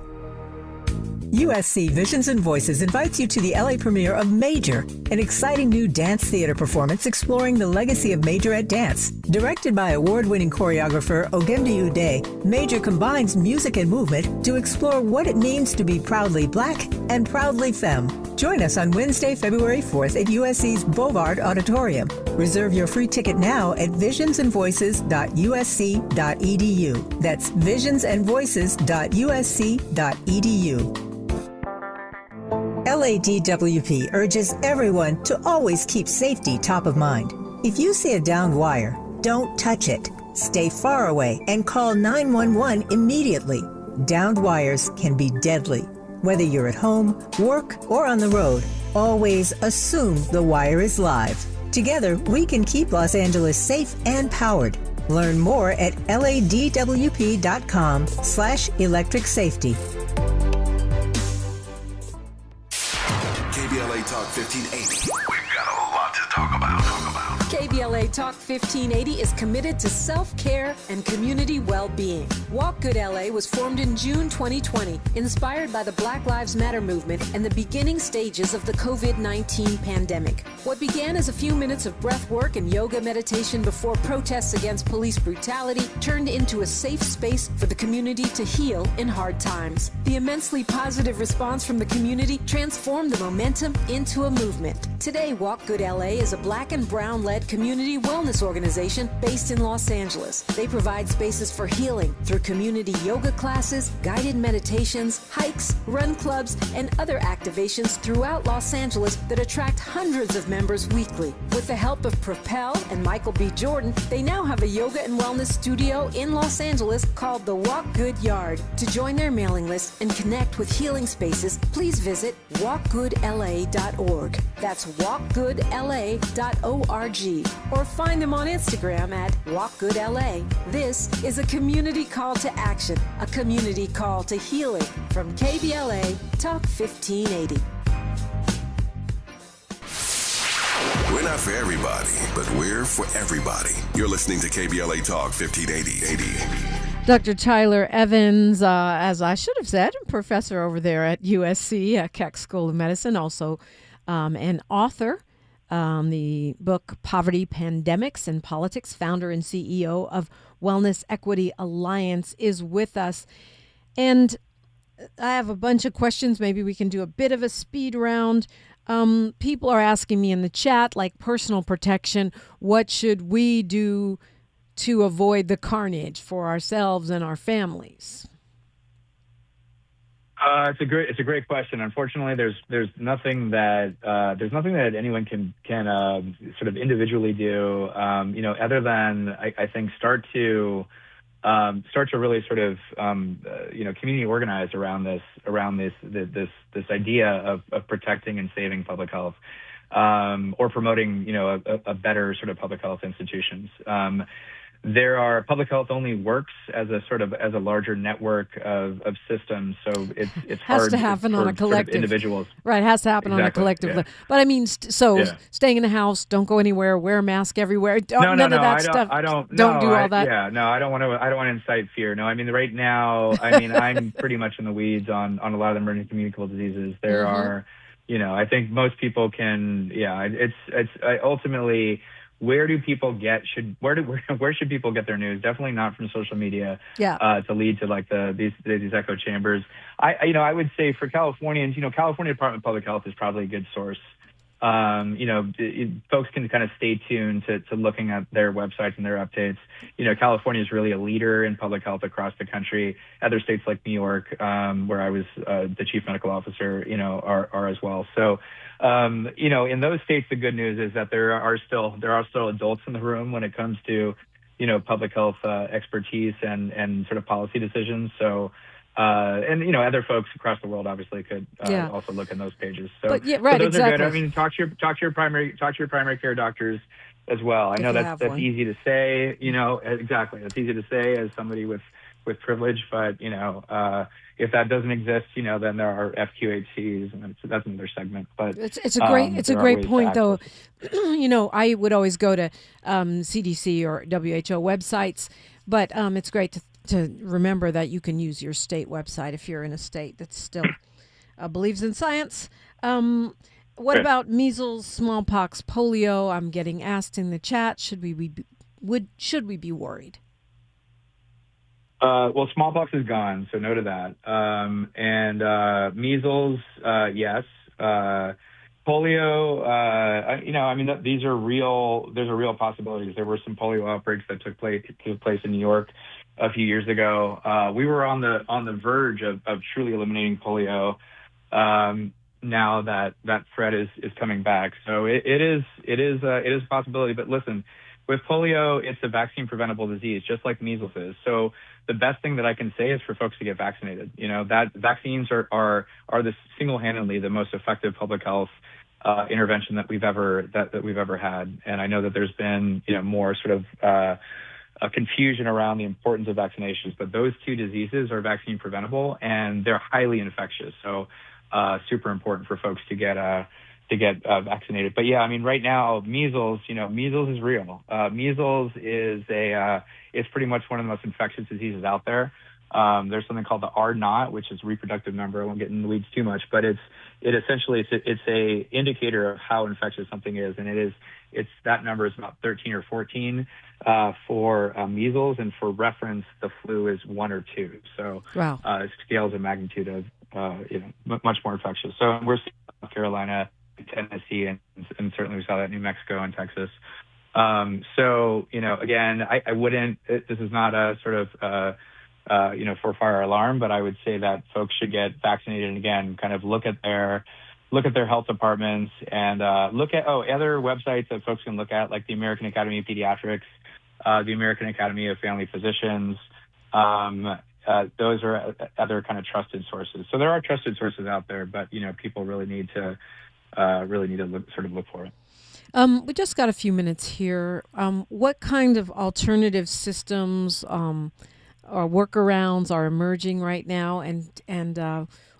USC Visions and Voices invites you to the LA premiere of Major, an exciting new dance theater performance exploring the legacy of Major at Dance. Directed by award-winning choreographer Ogemdi Ude, Major combines music and movement to explore what it means to be proudly Black and proudly femme. Join us on Wednesday, February 4th at USC's Bovard Auditorium. Reserve your free ticket now at visionsandvoices.usc.edu. That's visionsandvoices.usc.edu. LADWP urges everyone to always keep safety top of mind. If you see a downed wire, don't touch it. Stay far away and call 911 immediately. Downed wires can be deadly. Whether you're at home, work, or on the road, always assume the wire is live. Together, we can keep Los Angeles safe and powered. Learn more at ladwp.com/electric safety. KBLA Talk 1580. We've got a lot to talk about. KBLA Talk 1580 is committed to self-care and community well-being. Walk Good LA was formed in June 2020, inspired by the Black Lives Matter movement and the beginning stages of the COVID-19 pandemic. What began as a few minutes of breath work and yoga meditation before protests against police brutality turned into a safe space for the community to heal in hard times. The immensely positive response from the community transformed the momentum into a movement. Today, Walk Good LA is a Black and brown-led community community wellness organization based in Los Angeles. They provide spaces for healing through community yoga classes, guided meditations, hikes, run clubs, and other activations throughout Los Angeles that attract hundreds of members weekly. With the help of Propel and Michael B. Jordan, they now have a yoga and wellness studio in Los Angeles called the Walk Good Yard. To join their mailing list and connect with healing spaces, please visit walkgoodla.org. That's walkgoodla.org. Or find them on Instagram at walkgoodla. This is a community call to action, a community call to healing from KBLA Talk 1580. We're not for everybody, but we're for everybody. You're listening to KBLA Talk 1580. Dr. Tyler Evans, as I should have said, professor over there at USC, Keck School of Medicine, also an author. The book Poverty, Pandemics, and Politics, founder and CEO of Wellness Equity Alliance, is with us. And I have a bunch of questions. Maybe we can do a bit of a speed round. People are asking me in the chat, like personal protection, what should we do to avoid the carnage for ourselves and our families? It's a great question. Unfortunately, there's nothing that anyone can sort of individually do, other than I think start to really sort of community organize around this idea of protecting and saving public health, or promoting a better sort of public health institutions. Public health only works as a larger network of systems, so it's has hard to happen on a collective. Sort of individuals. Right, it has to happen on a collective. Yeah. But I mean, staying in the house, don't go anywhere, wear a mask everywhere. None of that stuff. Don't do all that. I don't want to incite fear. No, I mean right now, I'm pretty much in the weeds on a lot of the emerging communicable diseases. There are, I think most people can. Yeah, it's ultimately. Where should people get their news? Definitely not from social media. To lead to like these echo chambers. I would say for Californians, California Department of Public Health is probably a good source. Folks can kind of stay tuned to looking at their websites and their updates. California is really a leader in public health across the country. Other states like New York, where I was the chief medical officer, are as well. So. In those states, the good news is that there are still adults in the room when it comes to, public health expertise and sort of policy decisions. So, other folks across the world obviously could also look in those pages. So, those exactly. are good. I mean, talk to your primary care doctors as well. I know that's easy to say. Exactly. That's easy to say as somebody with privilege, but if that doesn't exist, then there are FQHCs, and that's another segment. But it's a great point, though. I would always go to CDC or WHO websites, but it's great to remember that you can use your state website if you're in a state that still believes in science. What about measles, smallpox, polio? I'm getting asked in the chat. Should we be worried? Well, smallpox is gone, so no to that. And measles, yes. Polio, these are real. There's a real possibilities. There were some polio outbreaks that took place in New York a few years ago. We were on the verge of truly eliminating polio. Now that threat is coming back, so it is a possibility. But listen, with polio, it's a vaccine preventable disease, just like measles is. So the best thing that I can say is for folks to get vaccinated. That vaccines are the single-handedly the most effective public health intervention that we've ever had. And I know that there's been more sort of a confusion around the importance of vaccinations, but those two diseases are vaccine preventable and they're highly infectious. So super important for folks to get vaccinated. But yeah, right now measles is real. Measles is it's pretty much one of the most infectious diseases out there. There's something called the R0, which is reproductive number. I won't get in the weeds too much, but it's a indicator of how infectious something is, and it's that number is about 13 or 14 for measles, and for reference, the flu is 1 or 2. So wow. Scales of magnitude of much more infectious. So we're seeing South Carolina, Tennessee, and certainly we saw that in New Mexico and Texas. So, again, I wouldn't, this is not a sort of, for fire alarm, but I would say that folks should get vaccinated and again, kind of look at their health departments and look at, other websites that folks can look at, like the American Academy of Pediatrics, the American Academy of Family Physicians. Those are other kind of trusted sources. So there are trusted sources out there, but, people really need to look for it. We just got a few minutes here. What kind of alternative systems or workarounds are emerging right now, and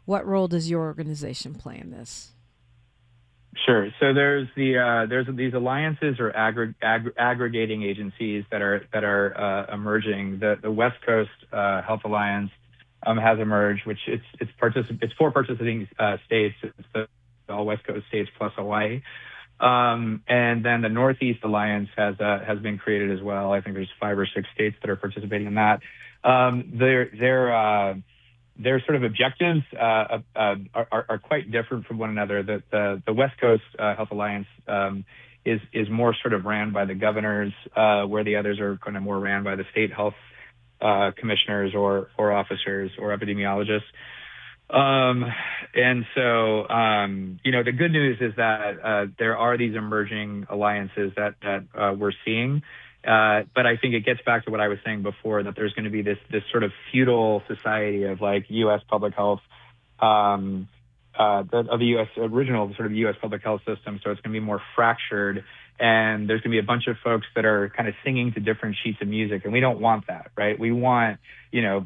what role does your organization play in this? Sure. So there's these alliances or aggregating agencies that are emerging. The West Coast Health Alliance has emerged, which it's four participating states. It's all West Coast states plus Hawaii. And then the Northeast Alliance has been created as well. I think there's 5 or 6 states that are participating in that. Their sort of objectives are quite different from one another. The West Coast Health Alliance is more sort of ran by the governors, where the others are kind of more ran by the state health commissioners or officers or epidemiologists. And so, the good news is that there are these emerging alliances that we're seeing. But I think it gets back to what I was saying before, that there's going to be this sort of feudal society of like U.S. public health, of the U.S. original sort of U.S. public health system. So it's going to be more fractured, and there's going to be a bunch of folks that are kind of singing to different sheets of music, and we don't want that, right? We want,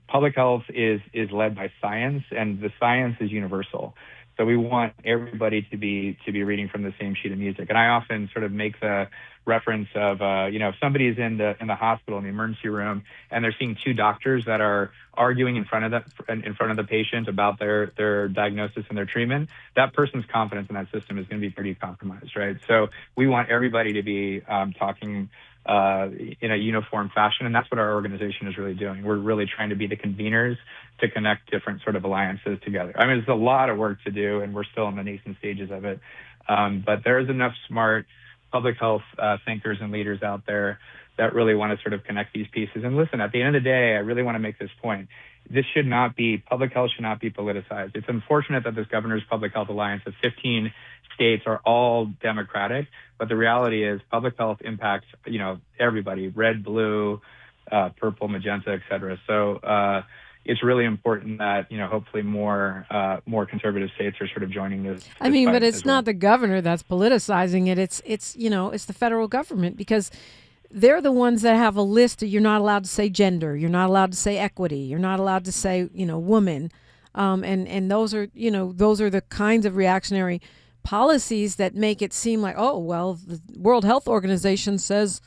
public health is led by science, and the science is universal. So we want everybody to be reading from the same sheet of music. And I often sort of make the reference of, if somebody is in the hospital, in the emergency room, and they're seeing 2 doctors that are arguing in front of the patient about their diagnosis and their treatment, that person's confidence in that system is going to be pretty compromised, right? So we want everybody to be talking in a uniform fashion, and that's what our organization is really doing. We're really trying to be the conveners to connect different sort of alliances together. I mean, there's a lot of work to do, and we're still in the nascent stages of it. But there is enough smart public health thinkers and leaders out there that really want to sort of connect these pieces. And listen, at the end of the day, I really want to make this point. Public health should not be politicized. It's unfortunate that this Governor's Public Health Alliance of 15 states are all Democratic, but the reality is public health impacts, everybody, red, blue, purple, magenta, et cetera. So it's really important that, hopefully more conservative states are sort of joining this. But it's not the governor that's politicizing it. It's the federal government, because they're the ones that have a list. You're not allowed to say gender. You're not allowed to say equity. You're not allowed to say, woman. And those are the kinds of reactionary policies that make it seem like, the World Health Organization says,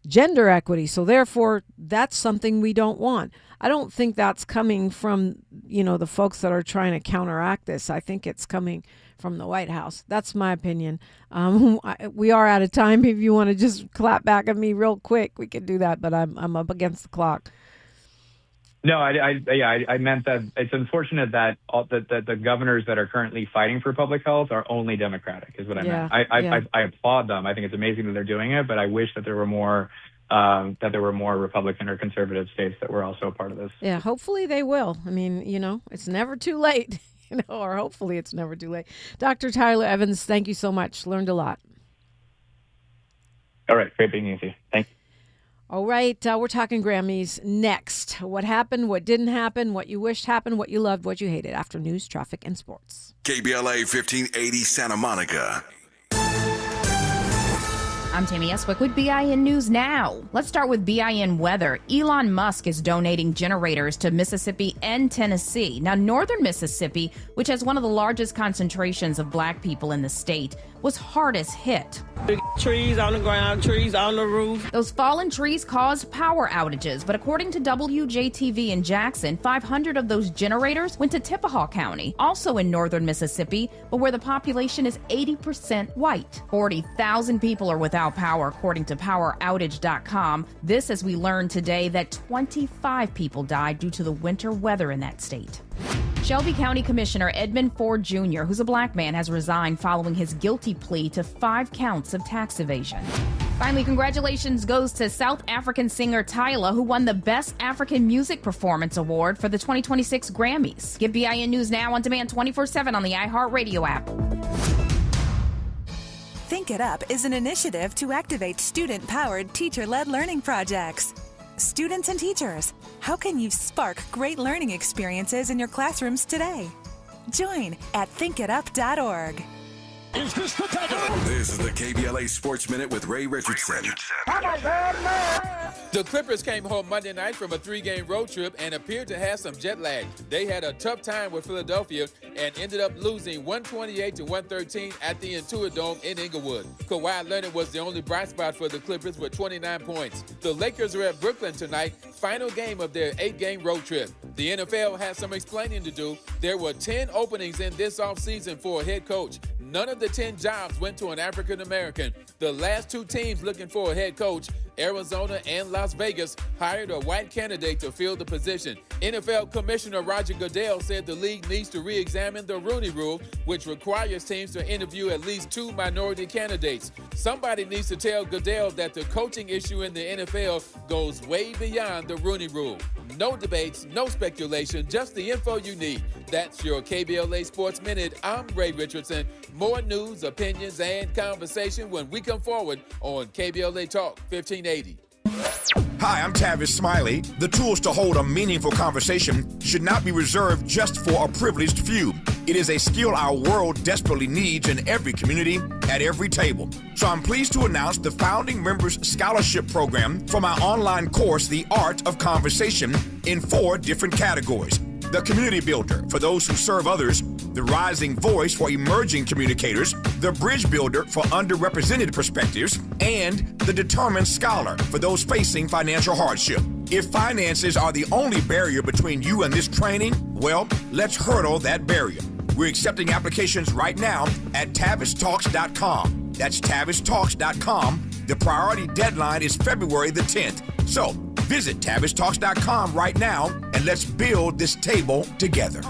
gender equity, so therefore that's something we don't want. I don't think that's coming from, the folks that are trying to counteract this. I think it's coming from the White House. That's my opinion. We are out of time. If you want to just clap back at me real quick, we can do that, but I'm up against the clock. No, I meant that it's unfortunate that the governors that are currently fighting for public health are only Democratic, is what I meant. I applaud them. I think it's amazing that they're doing it, but I wish that there were more Republican or conservative states that were also a part of this. Yeah, hopefully they will. I mean, it's never too late, or hopefully it's never too late. Dr. Tyler Evans, thank you so much. Learned a lot. All right, great being with you. Thank you. All right, we're talking Grammys next. What happened, what didn't happen, what you wished happened, what you loved, what you hated, after news, traffic, and sports. KBLA 1580 Santa Monica. I'm Tammy Eswick with BIN News Now. Let's start with BIN weather. Elon Musk is donating generators to Mississippi and Tennessee. Now, northern Mississippi, which has one of the largest concentrations of black people in the state, was hardest hit. Big trees on the ground, trees on the roof. Those fallen trees caused power outages, but according to WJTV in Jackson, 500 of those generators went to Tippahawk County, also in northern Mississippi, but where the population is 80% white. 40,000 people are without power, according to poweroutage.com. This as we learned today that 25 people died due to the winter weather in that state. Shelby County Commissioner Edmund Ford Jr., who's a black man, has resigned following his guilty plea to 5 counts of tax evasion. Finally, congratulations goes to South African singer Tyla, who won the Best African Music Performance Award for the 2026 Grammys. Get BIN News now on demand 24/7 on the iHeartRadio app. Think It Up is an initiative to activate student-powered, teacher-led learning projects. Students and teachers, how can you spark great learning experiences in your classrooms today? Join at thinkitup.org. Is this the time? This is the KBLA Sports Minute with Ray Richardson. The Clippers came home Monday night from a 3-game road trip and appeared to have some jet lag. They had a tough time with Philadelphia and ended up losing 128-113 at the Intuit Dome in Inglewood. Kawhi Leonard was the only bright spot for the Clippers with 29 points. The Lakers are at Brooklyn tonight, final game of their 8-game road trip. The NFL has some explaining to do. There were 10 openings in this offseason for a head coach. None of the 10 jobs went to an African American. The last 2 teams looking for a head coach, Arizona and Las Vegas, hired a white candidate to fill the position. NFL Commissioner Roger Goodell said the league needs to re-examine the Rooney Rule, which requires teams to interview at least 2 minority candidates. Somebody needs to tell Goodell that the coaching issue in the NFL goes way beyond the Rooney Rule. No debates, no speculation, just the info you need. That's your KBLA Sports Minute. I'm Ray Richardson. More news, opinions, and conversation when we come forward on KBLA Talk 1580. Hi, I'm Tavis Smiley. The tools to hold a meaningful conversation should not be reserved just for a privileged few. It is a skill our world desperately needs in every community, at every table. So I'm pleased to announce the Founding Members Scholarship Program for my online course, The Art of Conversation, in 4 different categories. The Community Builder, for those who serve others, the Rising Voice for emerging communicators, the Bridge Builder for underrepresented perspectives, and the Determined Scholar for those facing financial hardship. If finances are the only barrier between you and this training, well, let's hurdle that barrier. We're accepting applications right now at TavisTalks.com. That's TavisTalks.com. The priority deadline is February the 10th. So visit TavisTalks.com right now and let's build this table together.